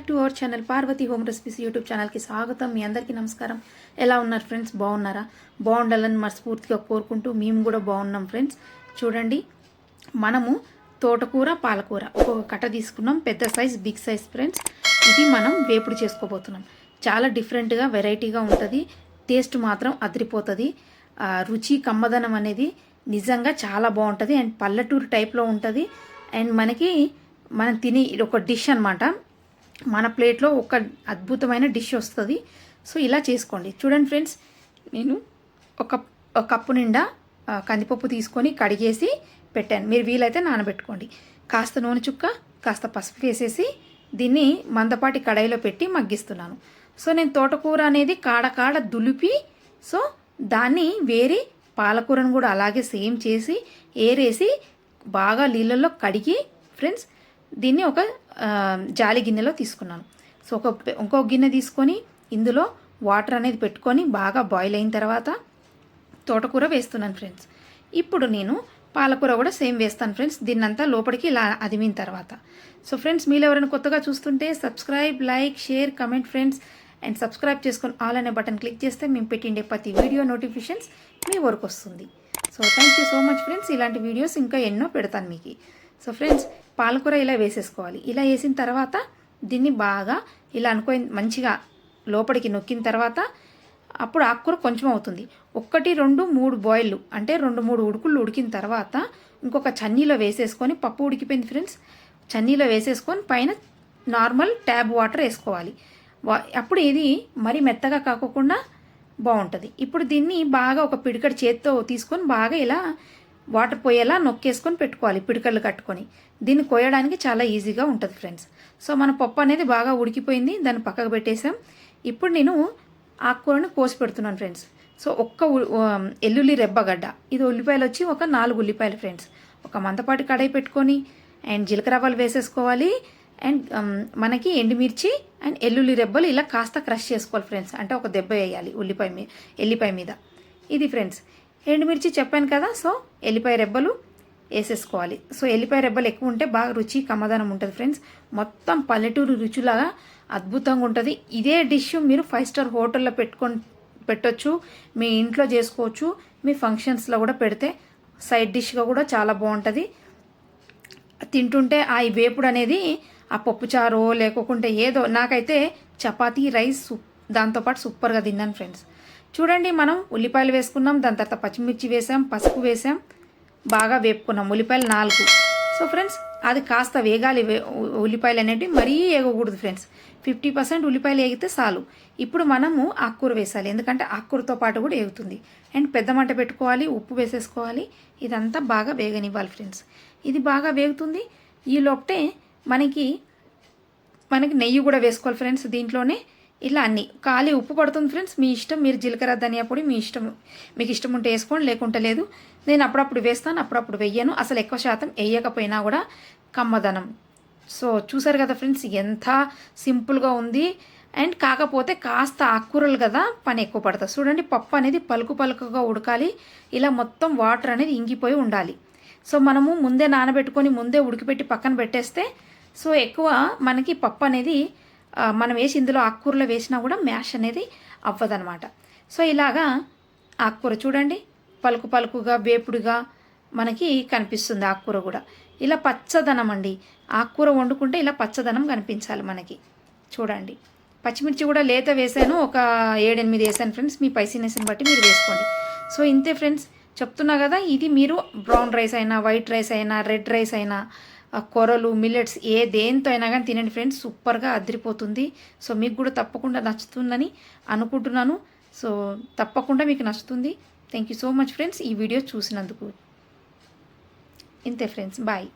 To our channel Parvathi home recipes YouTube ఛానల్కి స్వాగతం. మీ అందరికీ నమస్కారం. ఎలా ఉన్నారు ఫ్రెండ్స్? బాగున్నారా? బాగుండాలని మనస్ఫూర్తిగా కోరుకుంటూ మేము కూడా బాగున్నాం ఫ్రెండ్స్. చూడండి, మనము తోటకూర పాలకూర ఒక్కొక్క కట్ట తీసుకున్నాం, పెద్ద సైజ్ బిగ్ సైజ్ ఫ్రెండ్స్. ఇది మనం వేపుడు చేసుకోబోతున్నాం. చాలా డిఫరెంట్గా వెరైటీగా ఉంటుంది, టేస్ట్ మాత్రం అదిరిపోతుంది. రుచి కమ్మదనం అనేది నిజంగా చాలా బాగుంటుంది అండ్ పల్లెటూరు టైప్లో ఉంటుంది. అండ్ మనం తినే ఒక డిష్ అనమాట. మన ప్లేట్లో ఒక అద్భుతమైన డిష్ వస్తుంది. సో ఇలా చేసుకోండి. చూడండి ఫ్రెండ్స్, నేను ఒక కప్పు నిండా కందిపప్పు తీసుకొని కడిగేసి పెట్టాను. మీరు వీలైతే నానబెట్టుకోండి. కాస్త నూనె చుక్క, కాస్త పసుపు వేసేసి దీన్ని మందపాటి కడాయిలో పెట్టి మగ్గిస్తున్నాను. సో నేను తోటకూర అనేది కాడ దులిపి, సో దాన్ని వేరి పాలకూరను కూడా అలాగే సేమ్ చేసి ఏరేసి బాగా నీళ్ళల్లో కడిగి ఫ్రెండ్స్ దీన్ని ఒక జాలి గిన్నెలో తీసుకున్నాను. సో ఇంకో గిన్నె తీసుకొని ఇందులో వాటర్ అనేది పెట్టుకొని బాగా బాయిల్ అయిన తర్వాత తోటకూర వేస్తున్నాను ఫ్రెండ్స్. ఇప్పుడు నేను పాలకూర కూడా సేమ్ వేస్తాను ఫ్రెండ్స్. దీన్నంతా లోపలికి ఇలా అదిమిన తర్వాత. సో ఫ్రెండ్స్, మీరు ఎవరైనా కొత్తగా చూస్తుంటే subscribe, like, share, comment friends. And subscribe చేసుకొని ఆల్ అనే బటన్ క్లిక్ చేస్తే మేము పెట్టిండే ప్రతి వీడియో నోటిఫికేషన్స్ మీ వరకు వస్తుంది. So thank you so much friends. ఇలాంటి వీడియోస్ ఇంకా ఎన్నో పెడతాను మీకు. సో ఫ్రెండ్స్, పాలకూర ఇలా వేసేసుకోవాలి. ఇలా వేసిన తర్వాత దీన్ని బాగా ఇలా మంచిగా లోపలికి నొక్కిన తర్వాత అప్పుడు ఆకుకూర కొంచెం అవుతుంది. 1, 2, 3 బాయిల్లు అంటే 2-3 ఉడుకులు ఉడికిన తర్వాత ఇంకొక చన్నీలో వేసేసుకొని, పప్పు ఉడికిపోయింది ఫ్రెండ్స్, చన్నీలో వేసేసుకొని పైన నార్మల్ ట్యాబ్ వాటర్ వేసుకోవాలి. అప్పుడు ఇది మరీ మెత్తగా కాకుండా బాగుంటుంది. ఇప్పుడు దీన్ని బాగా ఒక పిడికడి చేత్తో తీసుకొని బాగా ఇలా వాటర్ పోయేలా నొక్కేసుకొని పెట్టుకోవాలి, పిడికళ్ళు కట్టుకొని. దీన్ని కోయడానికి చాలా ఈజీగా ఉంటుంది ఫ్రెండ్స్. సో మన పప్పు అనేది బాగా ఉడికిపోయింది, దాన్ని పక్కకు పెట్టేసాం. ఇప్పుడు నేను ఆకుకూరని కోసి పెడుతున్నాను ఫ్రెండ్స్. సో ఒక్క ఎల్లుల్లి రెబ్బగడ్డ, ఇది ఉల్లిపాయలు వచ్చి ఒక 4 ఉల్లిపాయలు ఫ్రెండ్స్. ఒక మందపాటి కడాయి పెట్టుకొని అండ్ జీలకర్ర ఆవాలు వేసేసుకోవాలి. అండ్ మనకి ఎండుమిర్చి అండ్ ఎల్లుల్లి రెబ్బలు ఇలా కాస్త క్రష్ చేసుకోవాలి ఫ్రెండ్స్. అంటే ఒక దెబ్బ వేయాలి ఎల్లిపాయ మీద. ఇది ఫ్రెండ్స్ ఎండుమిర్చి చెప్పాను కదా. సో ఎల్లిపాయ రెబ్బలు వేసేసుకోవాలి. సో ఎల్లిపాయ రెబ్బలు ఎక్కువ ఉంటే బాగా రుచి కమ్మదనం ఉంటుంది ఫ్రెండ్స్. మొత్తం పల్లెటూరు రుచిలాగా అద్భుతంగా ఉంటుంది. ఇదే డిష్ మీరు 5 స్టార్ హోటల్లో పెట్టొచ్చు, మీ ఇంట్లో చేసుకోవచ్చు, మీ ఫంక్షన్స్లో కూడా పెడితే సైడ్ డిష్గా కూడా చాలా బాగుంటుంది. తింటుంటే ఆ వేపుడు అనేది ఆ పప్పుచారో లేకుంటే ఏదో, నాకైతే చపాతీ రైస్ దాంతోపాటు సూపర్గా తిన్నాను ఫ్రెండ్స్. చూడండి, మనం ఉల్లిపాయలు వేసుకున్నాం, దాని తర్వాత పచ్చిమిర్చి వేసాం, పసుపు వేసాం, బాగా వేపుకున్నాం. ఉల్లిపాయలు 4. సో ఫ్రెండ్స్ అది కాస్త వేగాలి. ఉల్లిపాయలు అనేవి మరీ వేగకూడదు ఫ్రెండ్స్. 50% ఉల్లిపాయలు వేగితే చాలు. ఇప్పుడు మనము ఆకుకూర వేసాలి, ఎందుకంటే ఆకుకూరతో పాటు కూడా వేగుతుంది. అండ్ పెద్ద మంట పెట్టుకోవాలి, ఉప్పు వేసేసుకోవాలి. ఇదంతా బాగా వేగనివ్వాలి ఫ్రెండ్స్. ఇది బాగా వేగుతుంది. ఈ లోపటే మనకి నెయ్యి కూడా వేసుకోవాలి ఫ్రెండ్స్. దీంట్లోనే ఇలా అన్ని ఖాళీ ఉప్పు పడుతుంది ఫ్రెండ్స్. మీ ఇష్టం, మీరు జీలకర్ర ధనియా పొడి మీ ఇష్టం, మీకు ఇష్టం ఉంటే వేసుకోండి, లేకుంటే లేదు. నేను అప్పుడప్పుడు వేస్తాను, అప్పుడప్పుడు వెయ్యను. అసలు ఎక్కువ శాతం వేయకపోయినా కూడా కమ్మదనం. సో చూసారు కదా ఫ్రెండ్స్, ఎంత సింపుల్గా ఉంది. అండ్ కాకపోతే కాస్త ఆకుకూరలు కదా, పని ఎక్కువ పడుతుంది. చూడండి, పప్పు అనేది పలుకుగా ఉడకాలి. ఇలా మొత్తం వాటర్ అనేది ఇంగిపోయి ఉండాలి. సో మనము ముందే నానబెట్టుకొని ముందే ఉడికిపెట్టి పక్కన పెట్టేస్తే సో ఎక్కువ మనకి పప్పు అనేది మనం వేసి ఇందులో ఆకుకూరలో వేసినా కూడా మ్యాష్ అనేది అవ్వదనమాట. సో ఇలాగా ఆకుకూర చూడండి పలుకుగా వేపుడుగా మనకి కనిపిస్తుంది. ఆకుకూర కూడా ఇలా పచ్చదనం అండి. ఆకుకూర వండుకుంటే ఇలా పచ్చదనం కనిపించాలి మనకి. చూడండి, పచ్చిమిర్చి కూడా లేత వేసాను, ఒక 7-8 వేసాను ఫ్రెండ్స్. మీ స్పైసీనెస్ని బట్టి మీరు వేసుకోండి. సో ఇంతే ఫ్రెండ్స్, చెప్తున్నా కదా. ఇది మీరు బ్రౌన్ రైస్ అయినా, వైట్ రైస్ అయినా, రెడ్ రైస్ అయినా, కొరలు, మిల్లెట్స్ దేంతో అయినా కానీ తినండి ఫ్రెండ్స్. సూపర్గా అదిరిపోతుంది. సో మీకు కూడా తప్పకుండా నచ్చుతుందని అనుకుంటున్నాను. సో తప్పకుండా మీకు నచ్చుతుంది. Thank you so much friends ఈ వీడియో చూసినందుకు. ఇంతే ఫ్రెండ్స్, బాయ్.